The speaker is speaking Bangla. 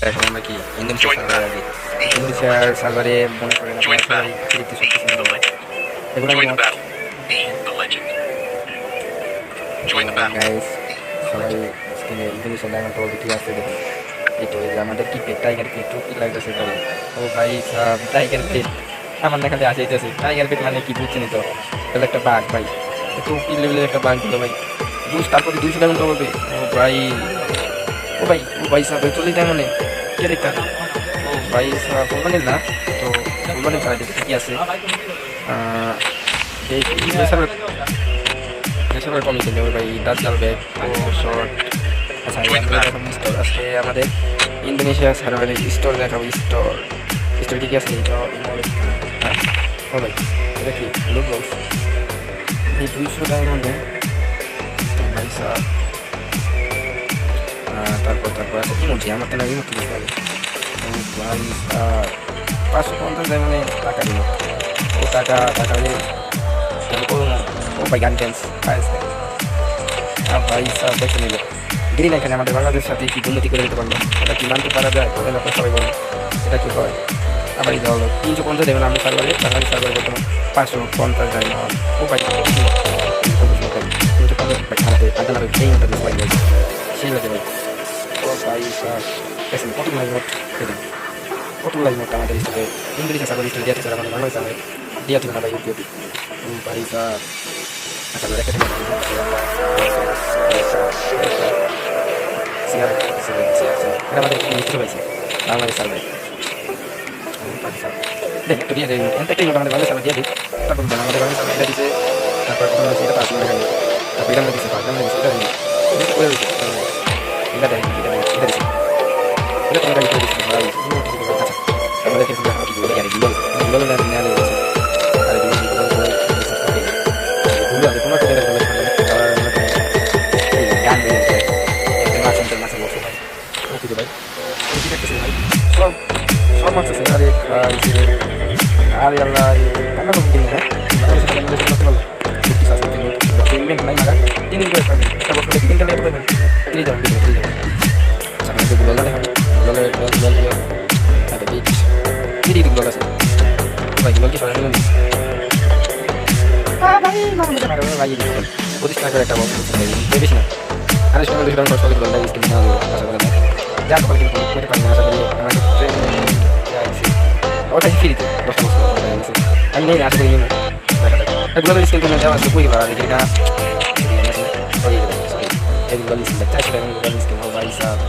এখন আমরা কি ইন্দোনেশিয়া সার্ভারে আছি। ইন্দোনেশিয়ার সার্ভারে মনে করেন আপনারা সবাই দেখতে সত্যি এগুলো গাইস সবাই স্ক্রিনে ইন্দোনেশিয়া ডায়মন্ড টপ ঠিক আছে দেখুন। এটা আমাদের কি পেট টাইগার পেট টুকি লাগতেছে ভাই। ও ভাই টাইগার পেট আমার দেখাতে আসেইতেছে। টাইগার পেট মানে কি বুঝছেন তো, তাহলে একটা বাঘ ভাই, টুকি লেভেলের একটা বাঘ দিল ভাই। তারপরে 200 ডায়মন্ড টপ হবে। ও ভাই সাহেব 40 ডায়মন্ডে কে দেখতে ও ভাই সাহেব কোরবানির না তো কোরবানির ছাড়া দেখতে কি আছে এই নেশাবার কমে গেলে ওই ভাই দাজ্জাল ব্যাগ ও শর্ট। আচ্ছা স্টোর আজকে আমাদের ইন্দোনেশিয়া সার্ভারের স্টোর দেখাবো। স্টোর কি কি আছে এটা ও ভাই এটা কি লুক বক্স এই 200 ডায়মন্ডে ভাই সাহেব। তারপর আছে ইমোজি, আমার তো না ইমোজি দিতে হবে ভাই। 550 ডায়মন্ডে টাকা দিল ও টাকা ও ভাই গান ড্যান্স ভাই সাহেব দেখে নিল গ্রিন। এখানে আমাদের বাংলাদেশের সাথে কি উন্নতি করে দিতে পারলো, এটা কি মানতে পারা যায়? বলেন আপনার সবাই বলেন এটা কি হয়? আবার এটা হলো 350 দেবেন আমরা সার্ভারে, বাংলাদেশ সার্ভারে বর্তমান 550 ডায়মন্ড। ও ভাই 350 সেই লাগে ভাই। ও ভাই সাহেব দেখেন কতগুলো নোট দেবেন, কতগুলো নোট আমাদের স্টোরে ইন্দোনেশিয়া সার্ভার স্টোরে দিয়েছে স্যার, আমাদের বাংলাদেশ সার্ভারে দিয়ে দেবে না ভাই ইউটিউবে। ও ভাই সাহেব আচ্ছা দেখে আমাদের মিত্র পাইছে বাংলাদেশ সার্ভারে। দেখ একটু দিয়ে দেয় একটা আমাদের বাংলাদেশ সার্ভার দিয়ে দিই। তারপর আমাদের বাংলাদেশ সার্ভার এটা দিচ্ছে, তারপর এটা আসলে দেখা নেই, তারপর এটা দিচ্ছে এটা দিচ্ছে এটা দিচ্ছে এটা দেয় এটা দিচ্ছে এটা তোমার কাছে দিচ্ছে ভাই। আচ্ছা আমাদের কিছু দেখা কি বলে গুলো না নেওয়া হয়েছে আর গুলো আছে তোমার কাছে বলে গান দিয়েছে মাছ মাছ বসে ভাই। ওকে ভাই ভাই সব মাছ আছে। আরে আরে আল্লাহ কান্না করতে দিন হ্যাঁ পেমেন্ট নাই মারা 3 দিন করে পাবেন। তারপর টেকনিক্যাল এর পাবেন দিয়ে যাবেন দিয়ে যাবেন। আচ্ছা আমি তো বললাম দেখেন বলে আরে বিট কি দিন বলা আছে ভাই বল কি সরাই নিলেন ভাই মামা মজা মারো ভাই দিন 25 টাকা করে একটা বক্স আছে ভাই বেশি না। আরে শুনুন দেখুন কষ্ট করে বললাম স্কিন না আশা করি যা তো কিন্তু করতে পারেন আশা করি আমার ট্রেন যাইছি ওটা ফ্রিতে 10 বছর আমি নেই আশা করি না এগুলো স্কিন করে দেওয়া আছে কই ভাই এটা এই গলি স্কিন চাই সেটা গলি স্কিন ভাই সাহেব